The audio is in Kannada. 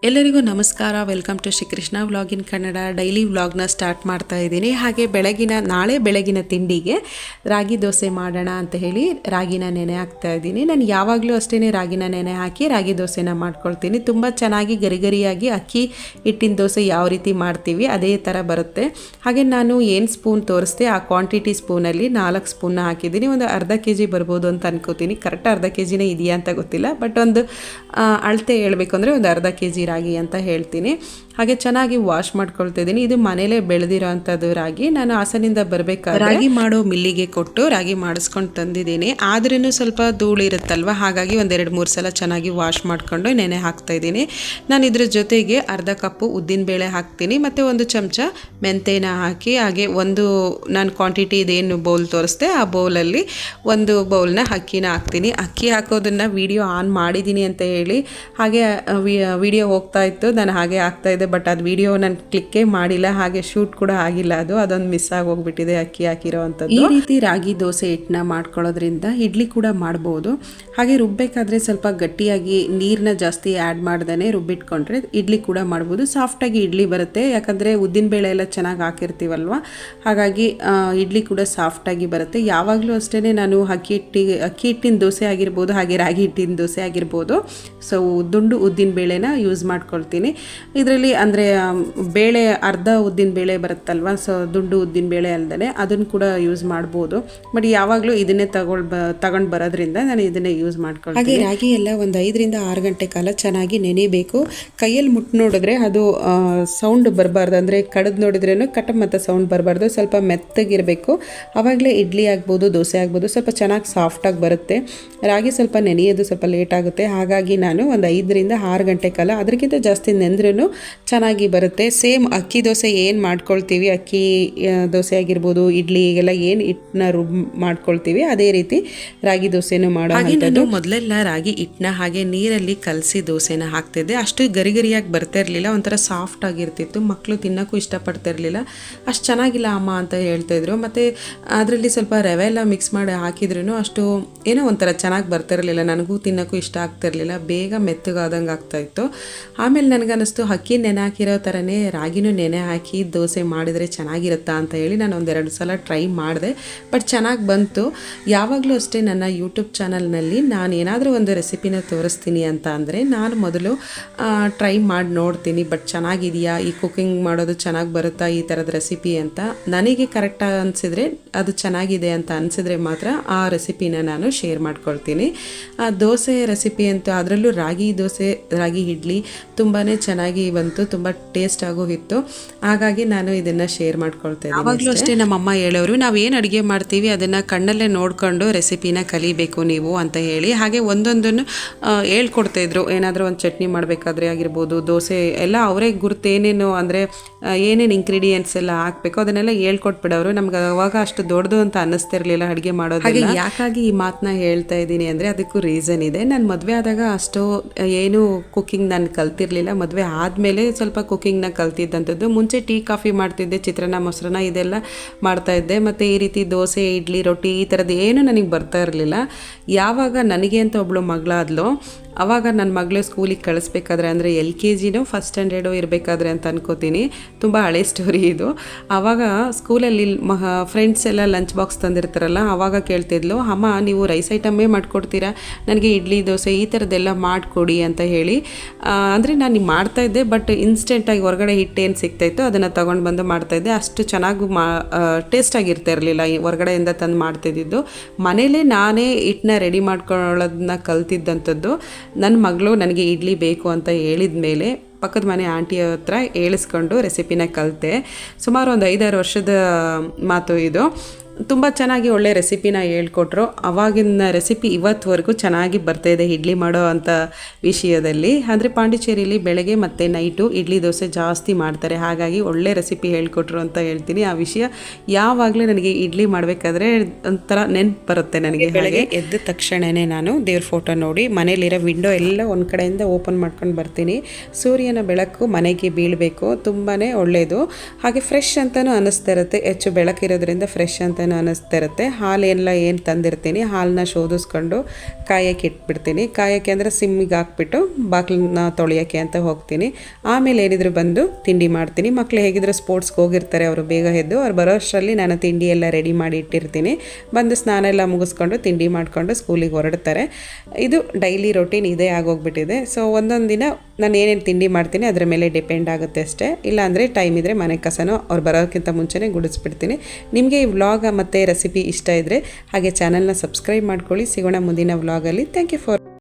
ಎಲ್ಲರಿಗೂ ನಮಸ್ಕಾರ. Welcome to Shrikrishna vlog in Kannada. Daily ವ್ಲಾಗ್ನ ಸ್ಟಾರ್ಟ್ ಮಾಡ್ತಾ ಇದ್ದೀನಿ. ಹಾಗೆ ನಾಳೆ ಬೆಳಗಿನ ತಿಂಡಿಗೆ ರಾಗಿ ದೋಸೆ ಮಾಡೋಣ ಅಂತ ಹೇಳಿ ರಾಗಿನ ನೆನೆ ಹಾಕ್ತಾ ಇದ್ದೀನಿ. ನಾನು ಯಾವಾಗಲೂ ಅಷ್ಟೇ ರಾಗಿನ ನೆನೆ ಹಾಕಿ ರಾಗಿ ದೋಸೆನ ಮಾಡ್ಕೊಳ್ತೀನಿ. ತುಂಬ ಚೆನ್ನಾಗಿ ಗರಿಗರಿಯಾಗಿ ಅಕ್ಕಿ ಹಿಟ್ಟಿನ ದೋಸೆ ಯಾವ ರೀತಿ ಮಾಡ್ತೀವಿ ಅದೇ ಥರ ಬರುತ್ತೆ. ಹಾಗೆ ನಾನು ಏನು ಸ್ಪೂನ್ ತೋರಿಸ್ದೆ ಆ ಕ್ವಾಂಟಿಟಿ ಸ್ಪೂನಲ್ಲಿ 4 ಸ್ಪೂನ್ನ ಹಾಕಿದ್ದೀನಿ. ಒಂದು ಅರ್ಧ kg ಬರ್ಬೋದು ಅಂತ ಅನ್ಕೋತೀನಿ. ಕರೆಕ್ಟ್ ಅರ್ಧ kgನೇ ಇದೆಯಾ ಅಂತ ಗೊತ್ತಿಲ್ಲ, ಬಟ್ ಒಂದು ಅಳತೆ ಹೇಳಬೇಕು ಅಂದರೆ ಒಂದು ಅರ್ಧ kg ರಾಗಿ ಅಂತ ಹೇಳ್ತೀನಿ. ಹಾಗೆ ಚೆನ್ನಾಗಿ ವಾಶ್ ಮಾಡ್ಕೊಳ್ತಾ ಇದ್ದೀನಿ. ಇದು ಮನೇಲೇ ಬೆಳೆದಿರೋ ಅಂಥದ್ದು ರಾಗಿ. ನಾನು ಹಾಸನಿಂದ ಬರಬೇಕಾದ್ರೆ ರಾಗಿ ಮಾಡೋ ಮಿಲ್ಲಿಗೆ ಕೊಟ್ಟು ರಾಗಿ ಮಾಡಿಸ್ಕೊಂಡು ತಂದಿದ್ದೀನಿ. ಆದ್ರೂ ಸ್ವಲ್ಪ ಧೂಳು ಇರುತ್ತಲ್ವ, ಹಾಗಾಗಿ ಒಂದು 2-3 ಸಲ ಚೆನ್ನಾಗಿ ವಾಶ್ ಮಾಡಿಕೊಂಡು ನೆನೆ ಹಾಕ್ತಾ ಇದ್ದೀನಿ. ನಾನು ಇದ್ರ ಜೊತೆಗೆ ಅರ್ಧ ಕಪ್ಪು ಉದ್ದಿನಬೇಳೆ ಹಾಕ್ತೀನಿ ಮತ್ತು 1 ಚಮಚ ಮೆಂತೆನ ಹಾಕಿ, ಹಾಗೆ ನಾನು ಕ್ವಾಂಟಿಟಿ ಇದೇನು ಬೌಲ್ ತೋರಿಸ್ದೆ ಆ ಬೌಲಲ್ಲಿ 1 ಬೌಲ್ನ ಅಕ್ಕಿನ ಹಾಕ್ತೀನಿ. ಅಕ್ಕಿ ಹಾಕೋದನ್ನು ವಿಡಿಯೋ ಆನ್ ಮಾಡಿದ್ದೀನಿ ಅಂತ ಹೇಳಿ ಹಾಗೆ ವಿಡಿಯೋ ಹೋಗ್ತಾ ಇತ್ತು, ನಾನು ಹಾಗೆ ಹಾಕ್ತಾ ಇದ್ದೆ. ಬಟ್ ಅದು ವಿಡಿಯೋ ನಾನು ಕ್ಲಿಕ್ಕೇ ಮಾಡಿಲ್ಲ, ಹಾಗೆ ಶೂಟ್ ಕೂಡ ಆಗಿಲ್ಲ. ಅದೊಂದು ಮಿಸ್ ಆಗಿ ಹೋಗ್ಬಿಟ್ಟಿದೆ ಅಕ್ಕಿ ಹಾಕಿರೋ ಅಂಥದ್ದು. ಈ ರೀತಿ ರಾಗಿ ದೋಸೆ ಹಿಟ್ಟನ್ನ ಮಾಡ್ಕೊಳ್ಳೋದ್ರಿಂದ ಇಡ್ಲಿ ಕೂಡ ಮಾಡ್ಬೋದು. ಹಾಗೆ ರುಬ್ಬೇಕಾದ್ರೆ ಸ್ವಲ್ಪ ಗಟ್ಟಿಯಾಗಿ ನೀರನ್ನ ಜಾಸ್ತಿ ಆ್ಯಡ್ ಮಾಡ್ದೇ ರುಬ್ಬಿಟ್ಕೊಂಡ್ರೆ ಇಡ್ಲಿ ಕೂಡ ಮಾಡ್ಬೋದು. ಸಾಫ್ಟಾಗಿ ಇಡ್ಲಿ ಬರುತ್ತೆ, ಯಾಕಂದರೆ ಉದ್ದಿನಬೇಳೆ ಎಲ್ಲ ಚೆನ್ನಾಗಿ ಹಾಕಿರ್ತೀವಲ್ವ, ಹಾಗಾಗಿ ಇಡ್ಲಿ ಕೂಡ ಸಾಫ್ಟಾಗಿ ಬರುತ್ತೆ. ಯಾವಾಗಲೂ ಅಷ್ಟೇ ನಾನು ಅಕ್ಕಿ ಹಿಟ್ಟಿನ ದೋಸೆ ಆಗಿರ್ಬೋದು, ಹಾಗೆ ರಾಗಿ ಹಿಟ್ಟಿನ ದೋಸೆ ಆಗಿರ್ಬೋದು, ಸೊ ದುಂಡು ಉದ್ದಿನಬೇಳೆನ ಯೂಸ್ ಮಾಡ್ಕೊಳ್ತೀನಿ. ಇದರಲ್ಲಿ ಅಂದರೆ ಬೇಳೆ ಅರ್ಧ ಉದ್ದಿನಬೇಳೆ ಬರುತ್ತಲ್ವ, ಸೊ ದುಂಡು ಉದ್ದಿನಬೇಳೆ ಅಲ್ಲದೆ ಅದನ್ನು ಕೂಡ ಯೂಸ್ ಮಾಡ್ಬೋದು. ಬಟ್ ಯಾವಾಗಲೂ ಇದನ್ನೇ ತಗೊಂಡು ಬರೋದ್ರಿಂದ ನಾನು ಇದನ್ನೇ ಯೂಸ್ ಮಾಡ್ಕೊಳ್ತೀನಿ. ಹಾಗೆ ರಾಗಿ ಎಲ್ಲ ಒಂದು 5-6 ಗಂಟೆ ಕಾಲ ಚೆನ್ನಾಗಿ ನೆನೆಯಬೇಕು. ಕೈಯಲ್ಲಿ ಮುಟ್ಟು ನೋಡಿದ್ರೆ ಅದು ಸೌಂಡ್ ಬರಬಾರ್ದು, ಅಂದರೆ ಕಡ್ದು ನೋಡಿದ್ರೇನು ಕಟಮ್ ಮತ್ತು ಸೌಂಡ್ ಬರಬಾರ್ದು. ಸ್ವಲ್ಪ ಮೆತ್ತಗಿರಬೇಕು, ಆವಾಗಲೇ ಇಡ್ಲಿ ಆಗ್ಬೋದು ದೋಸೆ ಆಗ್ಬೋದು ಸ್ವಲ್ಪ ಚೆನ್ನಾಗಿ ಸಾಫ್ಟಾಗಿ ಬರುತ್ತೆ. ರಾಗಿ ಸ್ವಲ್ಪ ನೆನೆಯೋದು ಸ್ವಲ್ಪ ಲೇಟ್ ಆಗುತ್ತೆ, ಹಾಗಾಗಿ ನಾನು ಒಂದು 5-6 ಗಂಟೆ ಕಾಲ, ಅದಕ್ಕಿಂತ ಜಾಸ್ತಿ ನೆಂದ್ರೂ ಚೆನ್ನಾಗಿ ಬರುತ್ತೆ. ಸೇಮ್ ಅಕ್ಕಿ ದೋಸೆ ಏನು ಮಾಡ್ಕೊಳ್ತೀವಿ, ಅಕ್ಕಿ ದೋಸೆ ಆಗಿರ್ಬೋದು, ಇಡ್ಲಿಗೆಲ್ಲ ಏನು ಹಿಟ್ಟನ್ನ ಮಾಡ್ಕೊಳ್ತೀವಿ ಅದೇ ರೀತಿ ರಾಗಿ ದೋಸೆನೂ ಮಾಡೋ ಅಂಥದ್ದು. ಮೊದಲೆಲ್ಲ ರಾಗಿ ಹಿಟ್ಟನ್ನ ಹಾಗೆ ನೀರಲ್ಲಿ ಕಲಸಿ ದೋಸೆನ ಹಾಕ್ತಿದ್ದೆ. ಅಷ್ಟು ಗರಿಗರಿಯಾಗಿ ಬರ್ತಾ ಇರಲಿಲ್ಲ, ಒಂಥರ ಸಾಫ್ಟ್ ಆಗಿರ್ತಿತ್ತು. ಮಕ್ಕಳು ತಿನ್ನೋಕ್ಕೂ ಇಷ್ಟಪಡ್ತಾ ಇರಲಿಲ್ಲ. ಅಷ್ಟು ಚೆನ್ನಾಗಿಲ್ಲ ಅಮ್ಮ ಅಂತ ಹೇಳ್ತಾಯಿದ್ರು. ಮತ್ತು ಅದರಲ್ಲಿ ಸ್ವಲ್ಪ ರವೆ ಎಲ್ಲ ಮಿಕ್ಸ್ ಮಾಡಿ ಹಾಕಿದ್ರೂ ಅಷ್ಟು ಏನೋ ಒಂಥರ ಚೆನ್ನಾಗಿ ಬರ್ತಾ ಇರಲಿಲ್ಲ. ನನಗೂ ತಿನ್ನೋಕ್ಕೂ ಇಷ್ಟ ಆಗ್ತಾ ಇರಲಿಲ್ಲ, ಬೇಗ ಮೆತ್ತಗಾದಂಗೆ ಆಗ್ತಾಯಿತ್ತು. ಆಮೇಲೆ ನನಗನ್ನಿಸ್ತು ಅಕ್ಕಿ ನೆನೆ ಹಾಕಿರೋ ಥರನೇ ರಾಗಿನೂ ನೆನೆ ಹಾಕಿ ದೋಸೆ ಮಾಡಿದರೆ ಚೆನ್ನಾಗಿರುತ್ತಾ ಅಂತ ಹೇಳಿ ನಾನು 1-2 ಸಲ ಟ್ರೈ ಮಾಡಿದೆ. ಬಟ್ ಚೆನ್ನಾಗಿ ಬಂತು. ಯಾವಾಗಲೂ ಅಷ್ಟೇ ನನ್ನ ಯೂಟ್ಯೂಬ್ ಚಾನಲ್ನಲ್ಲಿ ನಾನು ಏನಾದರೂ ಒಂದು ರೆಸಿಪಿನ ತೋರಿಸ್ತೀನಿ ಅಂತ ಅಂದರೆ ನಾನು ಮೊದಲು ಟ್ರೈ ಮಾಡಿ ನೋಡ್ತೀನಿ, ಬಟ್ ಚೆನ್ನಾಗಿದೆಯಾ, ಈ ಕುಕ್ಕಿಂಗ್ ಮಾಡೋದು ಚೆನ್ನಾಗಿ ಬರುತ್ತಾ ಈ ಥರದ ರೆಸಿಪಿ ಅಂತ. ನನಗೆ ಕರೆಕ್ಟಾಗಿ ಅನಿಸಿದರೆ, ಅದು ಚೆನ್ನಾಗಿದೆ ಅಂತ ಅನಿಸಿದ್ರೆ ಮಾತ್ರ ಆ ರೆಸಿಪಿನ ನಾನು ಶೇರ್ ಮಾಡ್ಕೊಳ್ತೀನಿ. ದೋಸೆ ರೆಸಿಪಿ ಅಂತೂ ಅದರಲ್ಲೂ ರಾಗಿ ದೋಸೆ, ರಾಗಿ ಇಡ್ಲಿ ತುಂಬಾ ಚೆನ್ನಾಗಿ ಬಂತು, ತುಂಬ ಟೇಸ್ಟ್ ಆಗೋ ಇತ್ತು. ಹಾಗಾಗಿ ನಾನು ಇದನ್ನು ಶೇರ್ ಮಾಡ್ಕೊಳ್ತೇನೆ. ಯಾವಾಗಲೂ ಅಷ್ಟೇ ನಮ್ಮಮ್ಮ ಹೇಳೋರು, ನಾವೇನು ಅಡುಗೆ ಮಾಡ್ತೀವಿ ಅದನ್ನು ಕಣ್ಣಲ್ಲೇ ನೋಡಿಕೊಂಡು ರೆಸಿಪಿನ ಕಲಿಬೇಕು ನೀವು ಅಂತ ಹೇಳಿ. ಹಾಗೆ ಒಂದೊಂದನ್ನು ಹೇಳ್ಕೊಡ್ತಾಯಿದ್ರು. ಏನಾದರೂ ಒಂದು ಚಟ್ನಿ ಮಾಡಬೇಕಾದ್ರೆ ಆಗಿರ್ಬೋದು, ದೋಸೆ ಎಲ್ಲ ಅವರೇ ಗುರುತು ಏನೇನು ಅಂದರೆ ಏನೇನು ಇಂಗ್ರೀಡಿಯೆಂಟ್ಸ್ ಎಲ್ಲ ಹಾಕಬೇಕು ಅದನ್ನೆಲ್ಲ ಹೇಳ್ಕೊಟ್ಬಿಡೋರು. ನಮ್ಗೆ ಅವಾಗ ಅಷ್ಟು ದೊಡ್ಡದು ಅಂತ ಅನ್ನಿಸ್ತಿರ್ಲಿಲ್ಲ ಅಡುಗೆ ಮಾಡೋದು. ಹಾಗೆ ಯಾಕಾಗಿ ಈ ಮಾತನ್ನ ಹೇಳ್ತಾ ಇದ್ದೀನಿ ಅಂದರೆ ಅದಕ್ಕೂ ರೀಸನ್ ಇದೆ. ನಾನು ಮದುವೆ ಆದಾಗ ಅಷ್ಟು ಏನು ಕುಕ್ಕಿಂಗ್ ನಾನು ಕಲ್ತಿರ್ಲಿಲ್ಲ. ಮದುವೆ ಆದಮೇಲೆ ಸ್ವಲ್ಪ ಕುಕ್ಕಿಂಗ್ನ ಕಲ್ತಿದ್ದಂಥದ್ದು. ಮುಂಚೆ ಟೀ ಕಾಫಿ ಮಾಡ್ತಿದ್ದೆ, ಚಿತ್ರಾನ್ನ ಮೊಸರನ್ನ ಇದೆಲ್ಲ ಮಾಡ್ತಾಯಿದ್ದೆ. ಮತ್ತು ಈ ರೀತಿ ದೋಸೆ ಇಡ್ಲಿ ರೊಟ್ಟಿ ಈ ಥರದ್ದು ಏನು ನನಗೆ ಬರ್ತಾ ಇರಲಿಲ್ಲ. ಯಾವಾಗ ನನಗೆ ಅಂತ ಒಬ್ಬಳು ಮಗಳಾದ್ಲು, ಆವಾಗ ನನ್ನ ಮಗಳು ಸ್ಕೂಲಿಗೆ ಕಳಿಸ್ಬೇಕಾದ್ರೆ, ಅಂದರೆ LKG ಫಸ್ಟ್ ಸ್ಟ್ಯಾಂಡರ್ಡು ಇರಬೇಕಾದ್ರೆ ಅಂತ ಅನ್ಕೋತೀನಿ, ತುಂಬ ಹಳೆ ಸ್ಟೋರಿ ಇದು. ಆವಾಗ ಸ್ಕೂಲಲ್ಲಿ ಫ್ರೆಂಡ್ಸ್ ಎಲ್ಲ ಲಂಚ್ ಬಾಕ್ಸ್ ತಂದಿರ್ತಾರಲ್ಲ, ಆವಾಗ ಕೇಳ್ತಿದ್ಲು, ಅಮ್ಮ ನೀವು ರೈಸ್ ಐಟಮ್ಮೇ ಮಾಡಿಕೊಡ್ತೀರಾ, ನನಗೆ ಇಡ್ಲಿ ದೋಸೆ ಈ ಥರದ್ದೆಲ್ಲ ಮಾಡಿಕೊಡಿ ಅಂತ ಹೇಳಿ. ಅಂದರೆ ನಾನು ಮಾಡ್ತಾಯಿದ್ದೆ, ಬಟ್ ಇನ್ಸ್ಟೆಂಟಾಗಿ ಹೊರಗಡೆ ಹಿಟ್ಟೇನು ಸಿಗ್ತಾಯಿತ್ತು ಅದನ್ನು ತೊಗೊಂಡು ಬಂದು ಮಾಡ್ತಾಯಿದ್ದೆ. ಅಷ್ಟು ಚೆನ್ನಾಗಿ ಟೇಸ್ಟಾಗಿರ್ತಾ ಇರಲಿಲ್ಲ ಹೊರಗಡೆಯಿಂದ ತಂದು ಮಾಡ್ತಿದ್ದಿದ್ದು. ಮನೇಲೇ ನಾನೇ ಹಿಟ್ಟನ್ನ ರೆಡಿ ಮಾಡ್ಕೊಳ್ಳೋದನ್ನ ಕಲ್ತಿದ್ದಂಥದ್ದು. ನನ್ನ ಮಗಳು ನನಗೆ ಇಡ್ಲಿ ಬೇಕು ಅಂತ ಹೇಳಿದ ಮೇಲೆ ಪಕ್ಕದ ಮನೆ ಆಂಟಿಯ ಹತ್ರ ಹೇಳಿಸ್ಕೊಂಡು ರೆಸಿಪಿನ ಕಲಿತೆ. ಸುಮಾರು ಒಂದು 5-6 ವರ್ಷದ ಮಾತು ಇದು. ತುಂಬ ಚೆನ್ನಾಗಿ ಒಳ್ಳೆ ರೆಸಿಪಿನ ಹೇಳ್ಕೊಟ್ರು. ಅವಾಗಿನ ರೆಸಿಪಿ ಇವತ್ತುವರೆಗೂ ಚೆನ್ನಾಗಿ ಬರ್ತಾಯಿದೆ ಇಡ್ಲಿ ಮಾಡೋ ಅಂಥ ವಿಷಯದಲ್ಲಿ. ಅಂದರೆ ಪಾಂಡಿಚೇರಿಯಲ್ಲಿ ಬೆಳಗ್ಗೆ ಮತ್ತು ನೈಟು ಇಡ್ಲಿ ದೋಸೆ ಜಾಸ್ತಿ ಮಾಡ್ತಾರೆ, ಹಾಗಾಗಿ ಒಳ್ಳೆ ರೆಸಿಪಿ ಹೇಳ್ಕೊಟ್ರು ಅಂತ ಹೇಳ್ತೀನಿ. ಆ ವಿಷಯ ಯಾವಾಗಲೂ ನನಗೆ ಇಡ್ಲಿ ಮಾಡಬೇಕಾದ್ರೆ ಒಂಥರ ನೆನಪು ಬರುತ್ತೆ ನನಗೆ. ಬೆಳಗ್ಗೆ ಎದ್ದ ತಕ್ಷಣವೇ ನಾನು ದೇವ್ರ ಫೋಟೋ ನೋಡಿ ಮನೇಲಿರೋ ವಿಂಡೋ ಎಲ್ಲ ಒಂದು ಕಡೆಯಿಂದ ಓಪನ್ ಮಾಡ್ಕೊಂಡು ಬರ್ತೀನಿ. ಸೂರ್ಯನ ಬೆಳಕು ಮನೆಗೆ ಬೀಳಬೇಕು, ತುಂಬಾ ಒಳ್ಳೆಯದು. ಹಾಗೆ ಫ್ರೆಶ್ ಅಂತಲೂ ಅನ್ನಿಸ್ತಾ ಇರುತ್ತೆ, ಹೆಚ್ಚು ಬೆಳಕಿರೋದ್ರಿಂದ ಫ್ರೆಶ್ ಅಂತ ಅಂತಲೂ ಅನ್ನಿಸ್ತಾ ಇರುತ್ತೆ. ಹಾಲೆಲ್ಲ ಏನು ತಂದಿರ್ತೀನಿ ಹಾಲನ್ನ ಶೋಧಿಸ್ಕೊಂಡು ಕಾಯಕ್ಕೆ ಇಟ್ಬಿಡ್ತೀನಿ. ಕಾಯಕ್ಕೆ ಅಂದರೆ ಸಿಮ್ಮಿಗೆ ಹಾಕ್ಬಿಟ್ಟು ಬಾಗಿಲನ್ನ ತೊಳೆಯೋಕ್ಕೆ ಅಂತ ಹೋಗ್ತೀನಿ. ಆಮೇಲೆ ಏನಿದ್ರು ಬಂದು ತಿಂಡಿ ಮಾಡ್ತೀನಿ. ಮಕ್ಕಳು ಹೇಗಿದ್ರು ಸ್ಪೋರ್ಟ್ಸ್ಗೆ ಹೋಗಿರ್ತಾರೆ, ಅವರು ಬೇಗ ಎದ್ದು ಅವ್ರು ಬರೋ ಅಷ್ಟರಲ್ಲಿ ನಾನು ತಿಂಡಿ ಎಲ್ಲ ರೆಡಿ ಮಾಡಿ ಇಟ್ಟಿರ್ತೀನಿ. ಬಂದು ಸ್ನಾನ ಎಲ್ಲ ಮುಗಿಸ್ಕೊಂಡು ತಿಂಡಿ ಮಾಡಿಕೊಂಡು ಸ್ಕೂಲಿಗೆ ಹೊರಡ್ತಾರೆ. ಇದು ಡೈಲಿ ರೊಟೀನ್ ಇದೇ ಆಗೋಗ್ಬಿಟ್ಟಿದೆ. ಸೊ ಒಂದೊಂದು ದಿನ ನಾನು ಏನೇನು ತಿಂಡಿ ಮಾಡ್ತೀನಿ ಅದರ ಮೇಲೆ ಡಿಪೆಂಡ್ ಆಗುತ್ತೆ ಅಷ್ಟೇ. ಇಲ್ಲಾಂದರೆ ಟೈಮ್ ಇದ್ದರೆ ಮನೆ ಕಸನೋ ಅವ್ರು ಬರೋಕ್ಕಿಂತ ಮುಂಚೆನೇ ಗುಡಿಸ್ಬಿಡ್ತೀನಿ. ನಿಮಗೆ ಈ ವ್ಲಾಗ್ ಮತ್ತು ರೆಸಿಪಿ ಇಷ್ಟ ಇದ್ದರೆ ಹಾಗೆ ಚಾನಲ್ನ ಸಬ್ಸ್ಕ್ರೈಬ್ ಮಾಡ್ಕೊಳ್ಳಿ. ಸಿಗೋಣ ಮುಂದಿನ ವ್ಲಾಗಲ್ಲಿ. Thank you for